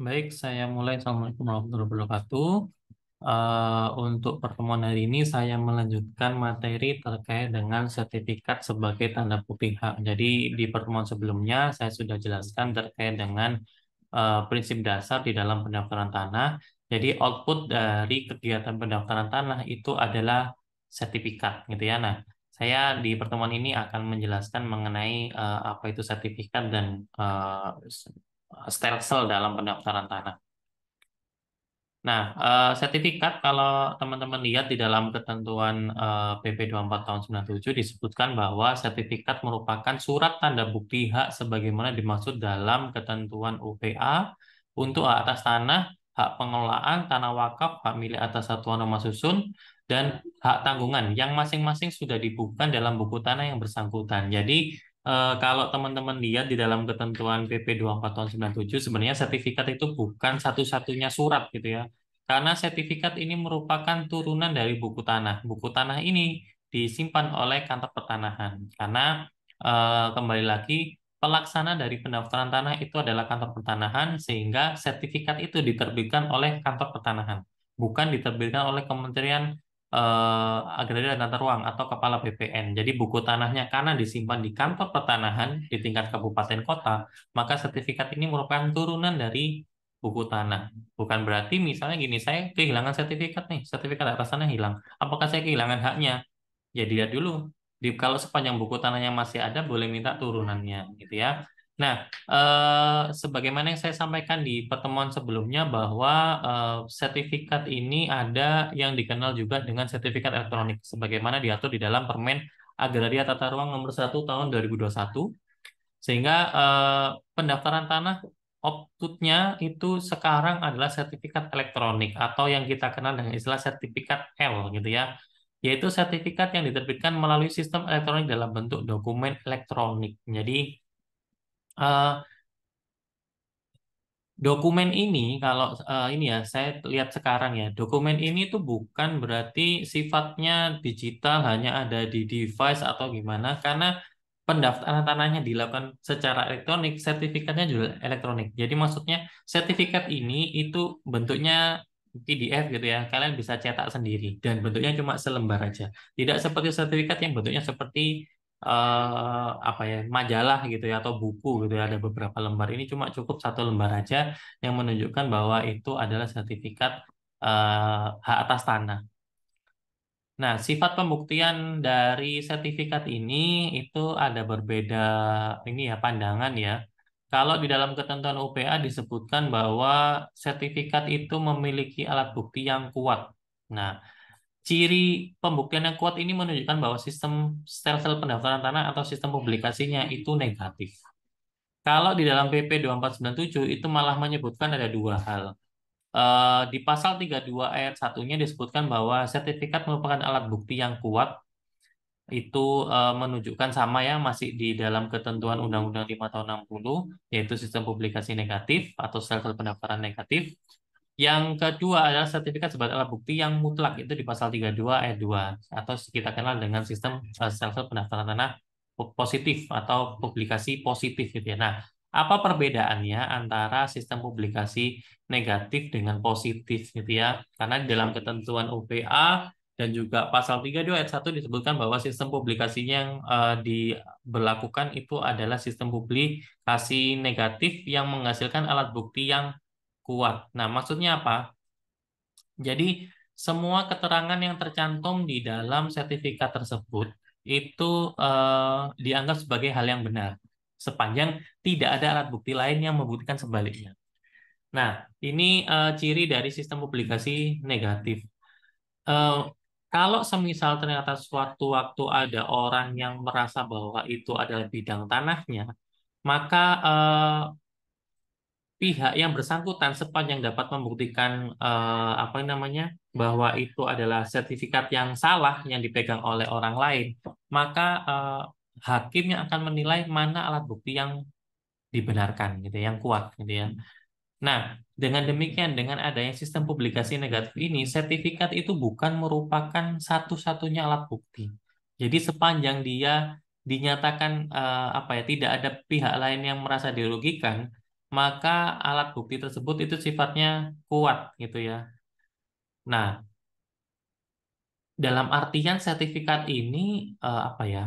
Baik, saya mulai. Assalamualaikum warahmatullahi wabarakatuh. Untuk pertemuan hari ini, saya melanjutkan materi terkait dengan sertifikat sebagai tanda bukti hak. Jadi, di pertemuan sebelumnya, saya sudah jelaskan terkait dengan prinsip dasar di dalam pendaftaran tanah. Jadi, output dari kegiatan pendaftaran tanah itu adalah sertifikat, gitu ya. Nah, saya di pertemuan ini akan menjelaskan mengenai apa itu sertifikat dan stelsel dalam pendaftaran tanah. Nah, sertifikat kalau teman-teman lihat di dalam ketentuan PP 24 tahun 97 disebutkan bahwa sertifikat merupakan surat tanda bukti hak sebagaimana dimaksud dalam ketentuan UPA untuk hak atas tanah, hak pengelolaan, tanah wakaf, hak milik atas satuan rumah susun, dan hak tanggungan yang masing-masing sudah dibukukan dalam buku tanah yang bersangkutan. Jadi, kalau teman-teman lihat di dalam ketentuan PP 24 tahun 97, sebenarnya sertifikat itu bukan satu-satunya surat gitu ya. Karena sertifikat ini merupakan turunan dari buku tanah. Buku tanah ini disimpan oleh kantor pertanahan. Karena kembali lagi, pelaksana dari pendaftaran tanah itu adalah kantor pertanahan, sehingga sertifikat itu diterbitkan oleh kantor pertanahan. Bukan diterbitkan oleh Kementerian Agraria dan Tata Ruang atau Kepala BPN. Jadi buku tanahnya karena disimpan di kantor pertanahan di tingkat kabupaten kota, maka sertifikat ini merupakan turunan dari buku tanah. Bukan berarti misalnya gini, saya kehilangan sertifikat nih, sertifikat atas tanah hilang. Apakah saya kehilangan haknya? Ya dilihat dulu. Kalau sepanjang buku tanahnya masih ada, boleh minta turunannya, gitu ya. Nah, sebagaimana yang saya sampaikan di pertemuan sebelumnya bahwa sertifikat ini ada yang dikenal juga dengan sertifikat elektronik, sebagaimana diatur di dalam Permen Agraria Tata Ruang Nomor 1 Tahun 2021, sehingga pendaftaran tanah outputnya itu sekarang adalah sertifikat elektronik atau yang kita kenal dengan istilah sertifikat L gitu ya, yaitu sertifikat yang diterbitkan melalui sistem elektronik dalam bentuk dokumen elektronik. Jadi eh, dokumen ini kalau ini ya saya lihat sekarang ya, dokumen ini tuh bukan berarti sifatnya digital hanya ada di device atau gimana, karena pendaftaran tanahnya dilakukan secara elektronik, sertifikatnya juga elektronik. Jadi maksudnya sertifikat ini itu bentuknya PDF gitu ya. Kalian bisa cetak sendiri dan bentuknya cuma selembar aja. Tidak seperti sertifikat yang bentuknya seperti apa ya, majalah gitu ya atau buku gitu ya, ada beberapa lembar. Ini cuma cukup satu lembar aja yang menunjukkan bahwa itu adalah sertifikat hak atas tanah. Nah, sifat pembuktian dari sertifikat ini itu ada berbeda ini ya pandangan ya. Kalau di dalam ketentuan UPA disebutkan bahwa sertifikat itu memiliki alat bukti yang kuat. Nah, ciri pembuktian yang kuat ini menunjukkan bahwa sistem sel-sel pendaftaran tanah atau sistem publikasinya itu negatif. Kalau di dalam PP 2497 itu malah menyebutkan ada dua hal. Di pasal 32 ayat satunya disebutkan bahwa sertifikat merupakan alat bukti yang kuat, itu menunjukkan sama ya, masih di dalam ketentuan Undang-Undang 5 tahun 60, yaitu sistem publikasi negatif atau sel-sel pendaftaran negatif. Yang kedua adalah sertifikat sebagai alat bukti yang mutlak, itu di pasal 32 ayat 2 atau kita kenal dengan sistem sel-sel pendaftaran tanah positif atau publikasi positif gitu ya. Nah, apa perbedaannya antara sistem publikasi negatif dengan positif gitu ya? Karena di dalam ketentuan UPA dan juga pasal 32 ayat 1 disebutkan bahwa sistem publikasinya yang diberlakukan itu adalah sistem publikasi negatif yang menghasilkan alat bukti yang kuat. Nah, maksudnya apa? Jadi, semua keterangan yang tercantum di dalam sertifikat tersebut itu dianggap sebagai hal yang benar, sepanjang tidak ada alat bukti lain yang membuktikan sebaliknya. Nah, ini ciri dari sistem publikasi negatif. Eh, Kalau semisal ternyata suatu waktu ada orang yang merasa bahwa itu adalah bidang tanahnya, maka pihak yang bersangkutan sepanjang dapat membuktikan apa namanya bahwa itu adalah sertifikat yang salah yang dipegang oleh orang lain, maka hakim yang akan menilai mana alat bukti yang dibenarkan gitu, yang kuat gitu ya. Nah, dengan demikian, dengan adanya sistem publikasi negatif ini, sertifikat itu bukan merupakan satu-satunya alat bukti. Jadi sepanjang dia dinyatakan apa ya, tidak ada pihak lain yang merasa dirugikan, maka alat bukti tersebut itu sifatnya kuat gitu ya. Nah, dalam artian sertifikat ini apa ya?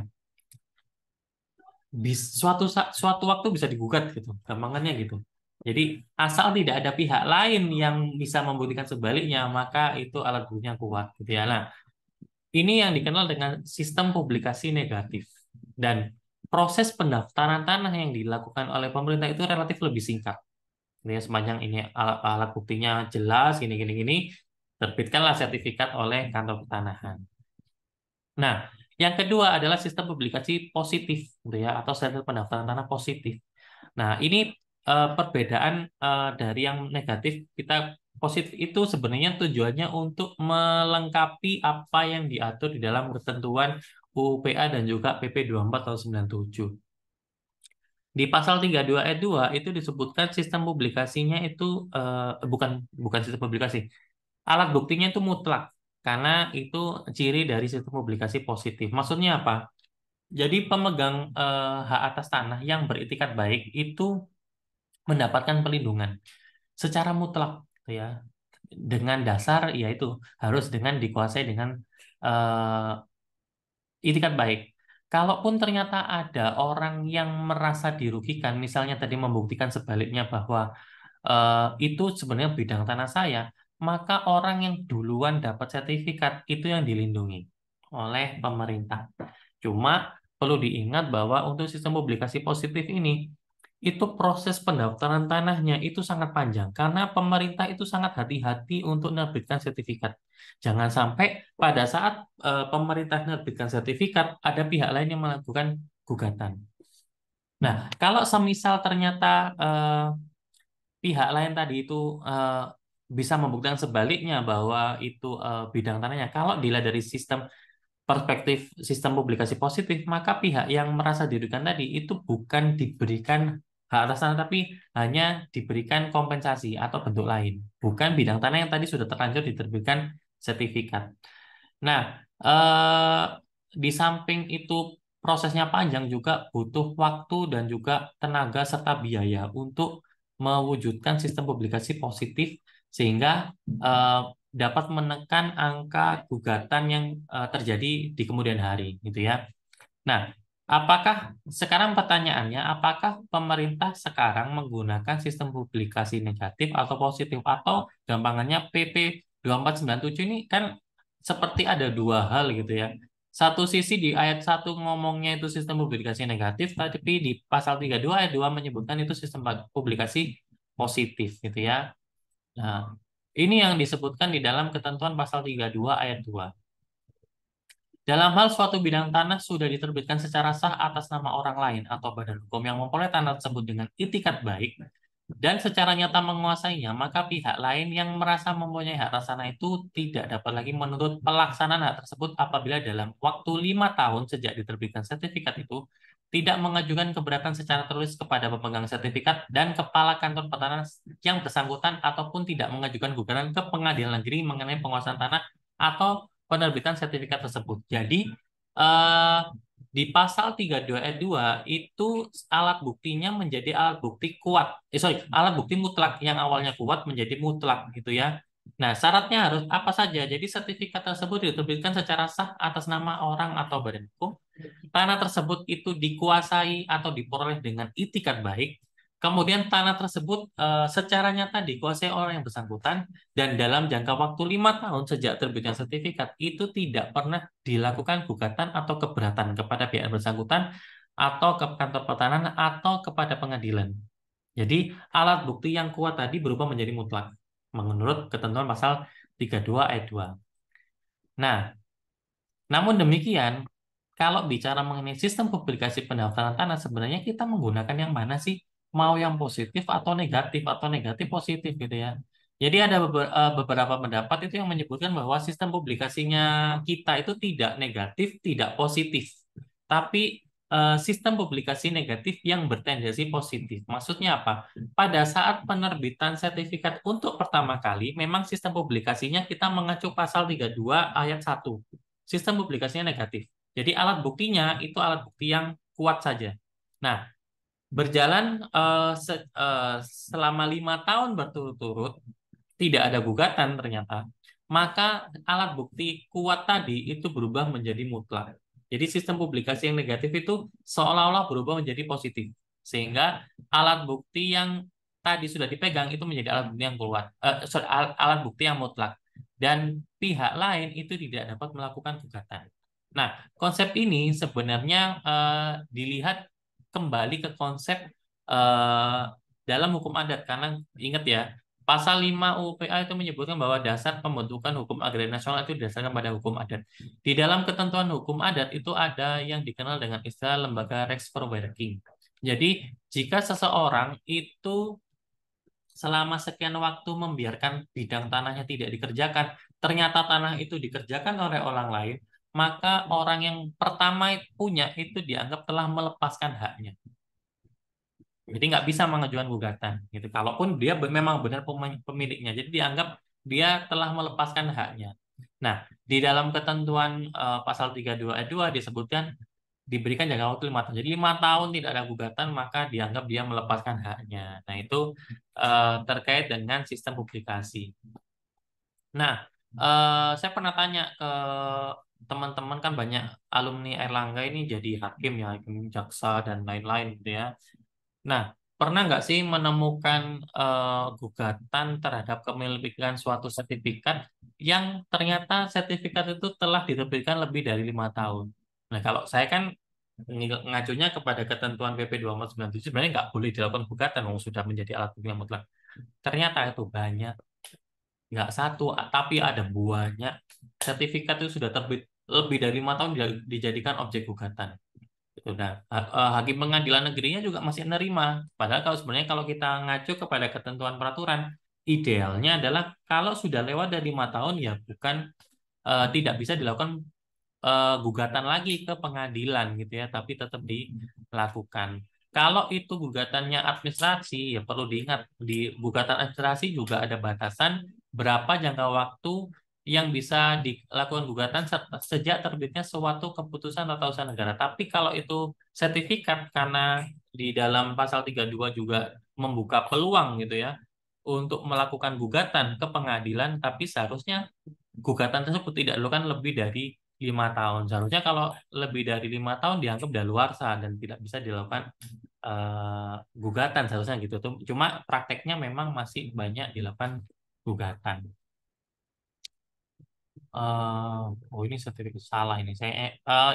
Suatu waktu bisa digugat gitu, gampangannya gitu. Jadi asal tidak ada pihak lain yang bisa membuktikan sebaliknya, maka itu alat buktinya kuat gitu ya. Nah, ini yang dikenal dengan sistem publikasi negatif. Dan proses pendaftaran tanah yang dilakukan oleh pemerintah itu relatif lebih singkat. Ini sepanjang ini alat buktinya jelas, gini, gini, gini, terbitkanlah sertifikat oleh kantor pertanahan. Nah, yang kedua adalah sistem publikasi positif, gitu ya, atau sistem pendaftaran tanah positif. Nah, ini perbedaan dari yang negatif. Kita positif itu sebenarnya tujuannya untuk melengkapi apa yang diatur di dalam ketentuan UU PA dan juga PP 24 tahun 97. Di pasal 32 ayat 2 itu disebutkan sistem publikasinya itu bukan bukan sistem publikasi. Alat buktinya itu mutlak karena itu ciri dari sistem publikasi positif. Maksudnya apa? Jadi pemegang hak atas tanah yang beritikat baik itu mendapatkan pelindungan secara mutlak gitu ya. Dengan dasar yaitu harus dengan dikuasai dengan eh, itikat baik. Kalaupun ternyata ada orang yang merasa dirugikan, misalnya tadi membuktikan sebaliknya bahwa itu sebenarnya bidang tanah saya, maka orang yang duluan dapat sertifikat itu yang dilindungi oleh pemerintah. Cuma perlu diingat bahwa untuk sistem publikasi positif ini, itu proses pendaftaran tanahnya itu sangat panjang karena pemerintah itu sangat hati-hati untuk menerbitkan sertifikat. Jangan sampai pada saat pemerintah menerbitkan sertifikat, ada pihak lain yang melakukan gugatan. Nah, kalau semisal ternyata pihak lain tadi itu bisa membuktikan sebaliknya bahwa itu bidang tanahnya. Kalau dilihat dari perspektif sistem publikasi positif, maka pihak yang merasa dirugikan tadi itu bukan diberikan hak atas tanah, tapi hanya diberikan kompensasi atau bentuk lain. Bukan bidang tanah yang tadi sudah terlanjur diterbitkan sertifikat. Nah, di samping itu prosesnya panjang juga butuh waktu dan juga tenaga serta biaya untuk mewujudkan sistem publikasi positif sehingga eh, dapat menekan angka gugatan yang terjadi di kemudian hari, gitu ya. Nah, apakah sekarang pertanyaannya, apakah pemerintah sekarang menggunakan sistem publikasi negatif atau positif atau gampangannya PP 2497 ini kan seperti ada dua hal gitu ya. Satu sisi di ayat 1 ngomongnya itu sistem publikasi negatif, tapi di pasal 32 ayat 2 menyebutkan itu sistem publikasi positif gitu ya. Nah, ini yang disebutkan di dalam ketentuan pasal 32 ayat 2. Dalam hal suatu bidang tanah sudah diterbitkan secara sah atas nama orang lain atau badan hukum yang memperoleh tanah tersebut dengan itikat baik dan secara nyata menguasainya, maka pihak lain yang merasa mempunyai hak atas tanah itu tidak dapat lagi menuntut pelaksanaan hak tersebut apabila dalam waktu 5 tahun sejak diterbitkan sertifikat itu tidak mengajukan keberatan secara tertulis kepada pemegang sertifikat dan kepala kantor pertanahan yang bersangkutan ataupun tidak mengajukan gugatan ke pengadilan negeri mengenai penguasaan tanah atau penerbitan sertifikat tersebut. Jadi eh, di pasal 32 ayat 2 itu alat buktinya menjadi alat bukti kuat. Alat bukti mutlak yang awalnya kuat menjadi mutlak gitu ya. Nah, syaratnya harus apa saja? Jadi sertifikat tersebut diterbitkan secara sah atas nama orang atau badan hukum. Tanah tersebut itu dikuasai atau diperoleh dengan itikat baik. Kemudian tanah tersebut secara nyata dikuasai orang yang bersangkutan dan dalam jangka waktu 5 tahun sejak terbitnya sertifikat itu tidak pernah dilakukan gugatan atau keberatan kepada pihak yang bersangkutan atau ke kantor pertanahan atau kepada pengadilan. Jadi alat bukti yang kuat tadi berubah menjadi mutlak menurut ketentuan pasal 32 ayat 2. Nah, namun demikian, kalau bicara mengenai sistem publikasi pendaftaran tanah, sebenarnya kita menggunakan yang mana sih? Mau yang positif atau negatif positif gitu ya. Jadi ada beberapa pendapat itu yang menyebutkan bahwa sistem publikasinya kita itu tidak negatif, tidak positif. Tapi sistem publikasi negatif yang bertendensi positif. Maksudnya apa? Pada saat penerbitan sertifikat untuk pertama kali, memang sistem publikasinya kita mengacu pasal 32 ayat 1. Sistem publikasinya negatif. Jadi alat buktinya itu alat bukti yang kuat saja. Nah, Berjalan selama 5 tahun berturut-turut tidak ada gugatan ternyata, maka alat bukti kuat tadi itu berubah menjadi mutlak. Jadi sistem publikasi yang negatif itu seolah-olah berubah menjadi positif, sehingga alat bukti yang tadi sudah dipegang itu menjadi alat bukti yang kuat, alat bukti yang mutlak, dan pihak lain itu tidak dapat melakukan gugatan. Nah, konsep ini sebenarnya dilihat kembali ke konsep eh, dalam hukum adat, karena ingat ya, Pasal 5 UPA itu menyebutkan bahwa dasar pembentukan hukum agraria nasional itu didasarkan pada hukum adat. Di dalam ketentuan hukum adat itu ada yang dikenal dengan istilah lembaga Rex Working. Jadi, jika seseorang itu selama sekian waktu membiarkan bidang tanahnya tidak dikerjakan, ternyata tanah itu dikerjakan oleh orang lain, maka orang yang pertama punya itu dianggap telah melepaskan haknya. Jadi nggak bisa mengajukan gugatan gitu. Kalaupun dia memang benar pemiliknya, jadi dianggap dia telah melepaskan haknya. Nah, di dalam ketentuan pasal 32 ayat 2 disebutkan diberikan jangka waktu 5 tahun. Jadi 5 tahun tidak ada gugatan, maka dianggap dia melepaskan haknya. Nah, itu terkait dengan sistem publikasi. Nah, saya pernah tanya ke teman-teman, kan banyak alumni Erlangga ini jadi hakim ya, hakim jaksa dan lain-lain gitu ya. Nah, pernah nggak sih menemukan gugatan terhadap kepemilikan suatu sertifikat yang ternyata sertifikat itu telah diterbitkan lebih dari 5 tahun? Nah, kalau saya kan ngacunya kepada ketentuan PP 2497, sebenarnya nggak boleh dilakukan gugatan, sudah menjadi alat bukti yang mutlak. Ternyata itu banyak, nggak satu, tapi ada banyak sertifikat itu sudah terbit lebih dari 5 tahun dijadikan objek gugatan. Gitu. Nah, hakim pengadilan negerinya juga masih menerima. Padahal kalau sebenarnya kalau kita ngacu kepada ketentuan peraturan, idealnya adalah kalau sudah lewat dari 5 tahun ya bukan tidak bisa dilakukan gugatan lagi ke pengadilan gitu ya, tapi tetap dilakukan. Kalau itu gugatannya administrasi, ya perlu diingat di gugatan administrasi juga ada batasan berapa jangka waktu yang bisa dilakukan gugatan sejak terbitnya suatu keputusan atau usaha negara. Tapi kalau itu sertifikat, karena di dalam pasal 32 juga membuka peluang gitu ya untuk melakukan gugatan ke pengadilan, tapi seharusnya gugatan tersebut tidak dilakukan lebih dari 5 tahun. Seharusnya kalau lebih dari 5 tahun dianggap daluarsa dan tidak bisa dilakukan gugatan seharusnya gitu. Cuma prakteknya memang masih banyak dilakukan gugatan. Oh, ini sertifikat salah ini.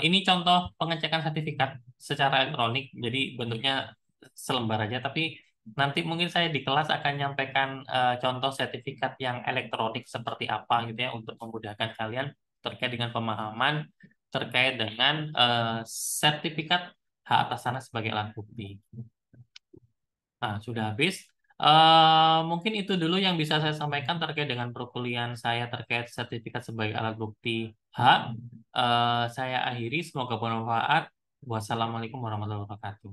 Ini contoh pengecekan sertifikat secara elektronik. Jadi bentuknya selembar aja. Tapi nanti mungkin saya di kelas akan nyampaikan contoh sertifikat yang elektronik seperti apa gitu ya untuk memudahkan kalian terkait dengan pemahaman terkait dengan sertifikat hak atas tanah sebagai alat bukti. Nah, sudah habis. Mungkin itu dulu yang bisa saya sampaikan terkait dengan perkuliahan saya terkait sertifikat sebagai alat bukti hak. Saya akhiri, semoga bermanfaat. Wassalamualaikum warahmatullahi wabarakatuh.